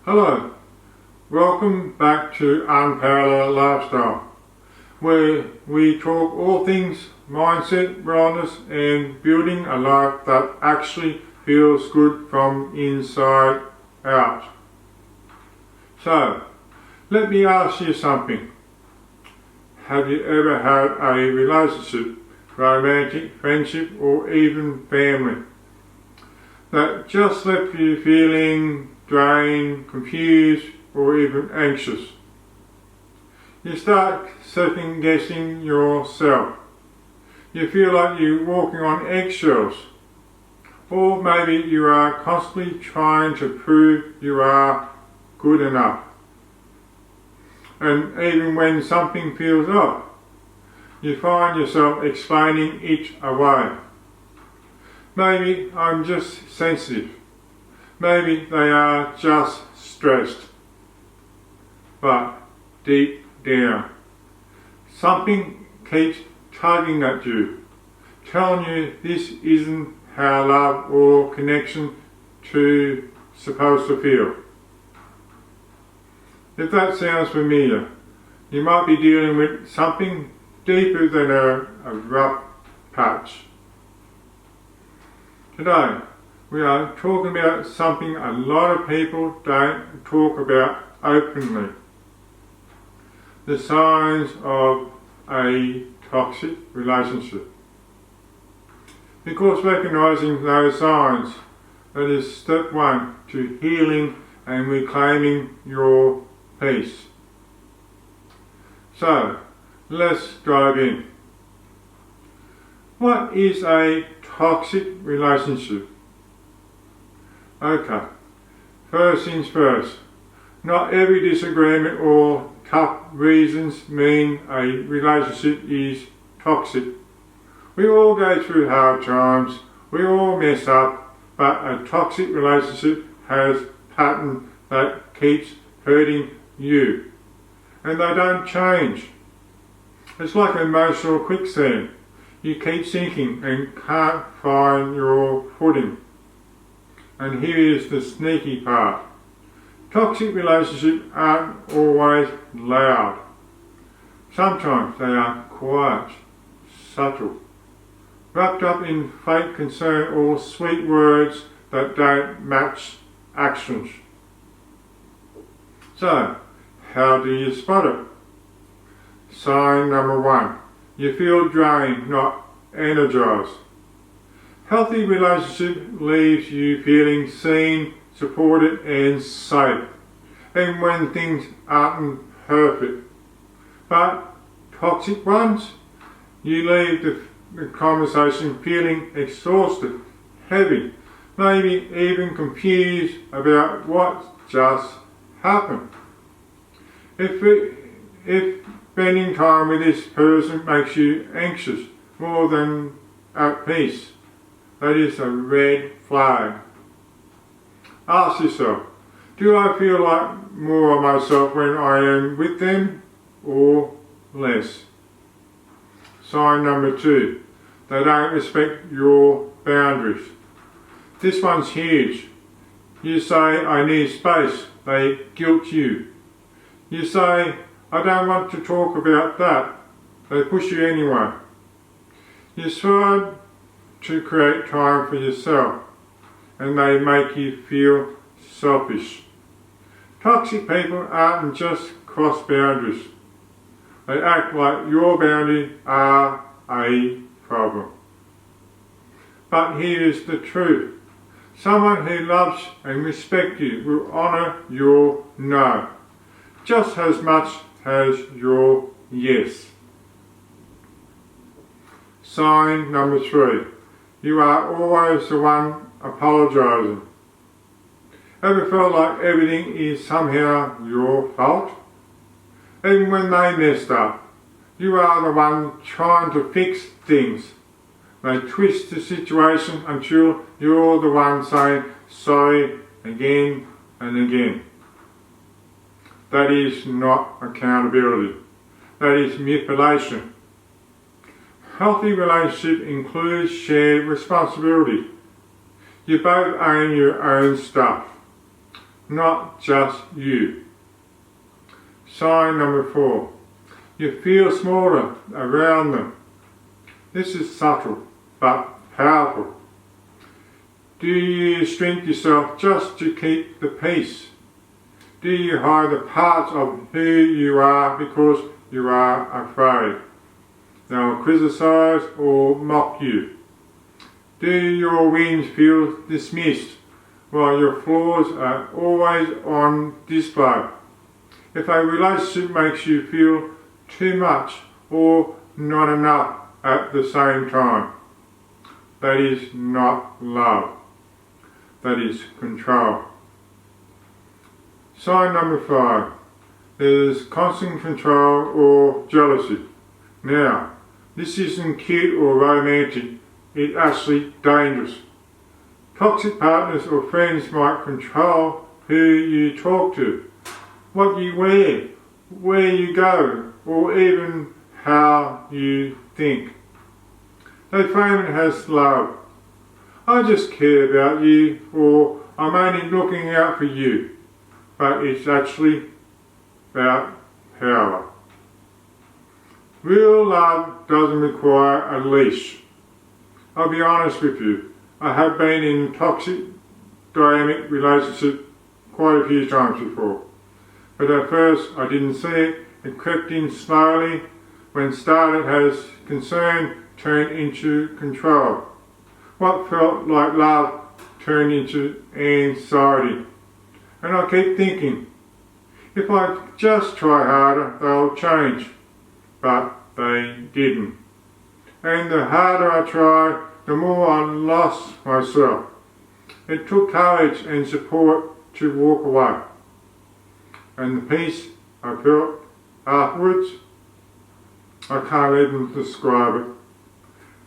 Hello, welcome back to Unparalleled Lifestyle, where we talk all things mindset, wellness and building a life that actually feels good from inside out. So, let me ask you something. Have you ever had a relationship, romantic, friendship or even family, that just left you feeling drained, confused or even anxious? You start second guessing yourself. You feel like you're walking on eggshells. Or maybe you are constantly trying to prove you are good enough. And even when something feels off, you find yourself explaining it away. Maybe I'm just sensitive. Maybe they are just stressed. But deep down, something keeps tugging at you, telling you this isn't how love or connection to supposed to feel. If that sounds familiar, you might be dealing with something deeper than a rough patch. Today, we are talking about something a lot of people don't talk about openly. The signs of a toxic relationship. Because recognizing those signs, that is step one to healing and reclaiming your peace. So, let's dive in. What is a toxic relationship? Okay, first things first. Not every disagreement or tough reasons mean a relationship is toxic. We all go through hard times, we all mess up, but a toxic relationship has a pattern that keeps hurting you. And they don't change. It's like an emotional quicksand. You keep sinking and can't find your footing. And here is the sneaky part. Toxic relationships aren't always loud. Sometimes they are quiet, subtle, wrapped up in fake concern or sweet words that don't match actions. So, how do you spot it? Sign number one. You feel drained, not energized. Healthy relationship leaves you feeling seen, supported and safe, even when things aren't perfect. But toxic ones, you leave the conversation feeling exhausted, heavy, maybe even confused about what just happened. If spending time with this person makes you anxious more than at peace, that is a red flag. Ask yourself, do I feel like more of myself when I am with them or less? Sign number two, they don't respect your boundaries. This one's huge. You say, I need space, they guilt you. You say, I don't want to talk about that, they push you anyway. You try to create time for yourself, and they make you feel selfish. Toxic people aren't just cross boundaries. They act like your boundaries are a problem. But here's the truth. Someone who loves and respects you will honour your no, just as much as your yes. Sign number three. You are always the one apologising. Ever felt like everything is somehow your fault? Even when they messed up, you are the one trying to fix things. They twist the situation until you're the one saying sorry again and again. That is not accountability. That is manipulation. Healthy relationship includes shared responsibility. You both own your own stuff. not just you. Sign number 4. You feel smaller around them. This is subtle but powerful. Do you shrink yourself just to keep the peace? Do you hide the parts of who you are because you are afraid they'll criticize or mock you? Do your wins feel dismissed while your flaws are always on display? If a relationship makes you feel too much or not enough at the same time, that is not love. That is control. Sign number 5. There's constant control or jealousy. Now, this isn't cute or romantic, it's actually dangerous. Toxic partners or friends might control who you talk to, what you wear, where you go, or even how you think. They frame it as love. I just care about you, or I'm only looking out for you. But it's actually about power. Real love doesn't require a leash. I'll be honest with you, I have been in toxic, dynamic relationships quite a few times before. But at first I didn't see it. It crept in slowly. When started as concern turned into control. What felt like love turned into anxiety. And I keep thinking, if I just try harder, they'll change. But they didn't. And the harder I tried, the more I lost myself. It took courage and support to walk away. And the peace I felt afterwards, I can't even describe it.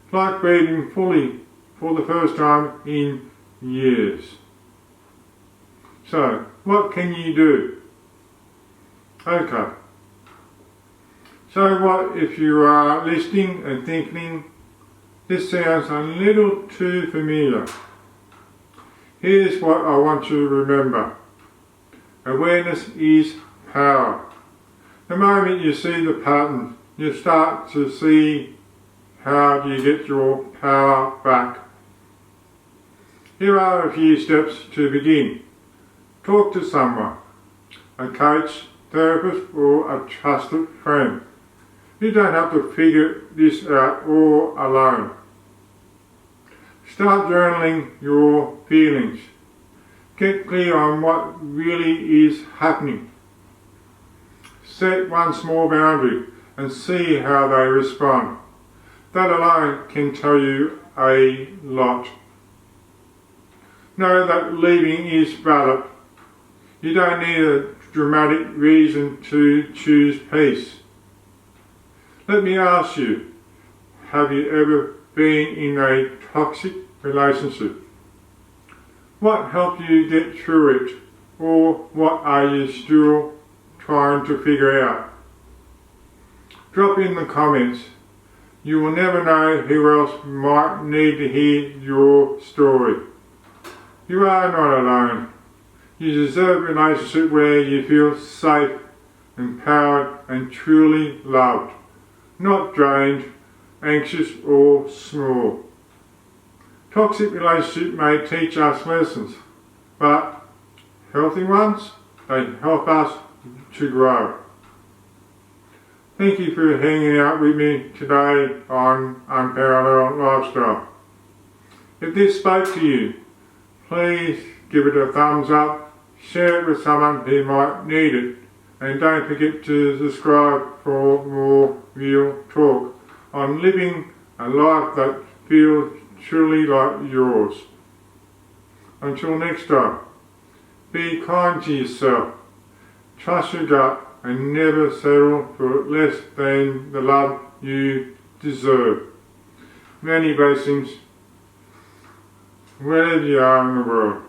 It's like breathing fully for the first time in years. So, what can you do? Okay. So what if you are listening and thinking, this sounds a little too familiar? Here's what I want you to remember. Awareness is power. The moment you see the pattern, you start to see how you get your power back. Here are a few steps to begin. Talk to someone, a coach, therapist, or a trusted friend. You don't have to figure this out all alone. Start journaling your feelings. Get clear on what really is happening. Set one small boundary and see how they respond. That alone can tell you a lot. Know that leaving is valid. You don't need a dramatic reason to choose peace. Let me ask you, have you ever been in a toxic relationship? What helped you get through it, or what are you still trying to figure out? Drop in the comments. You will never know who else might need to hear your story. You are not alone. You deserve a relationship where you feel safe, empowered and truly loved, not drained, anxious or small. Toxic relationships may teach us lessons, but healthy ones, they help us to grow. Thank you for hanging out with me today on Unparalleled Lifestyle. If this spoke to you, please give it a thumbs up, share it with someone who might need it, and don't forget to subscribe for more real talk on living a life that feels truly like yours. Until next time, be kind to yourself, trust your gut, and never settle for less than the love you deserve. Many blessings wherever you are in the world.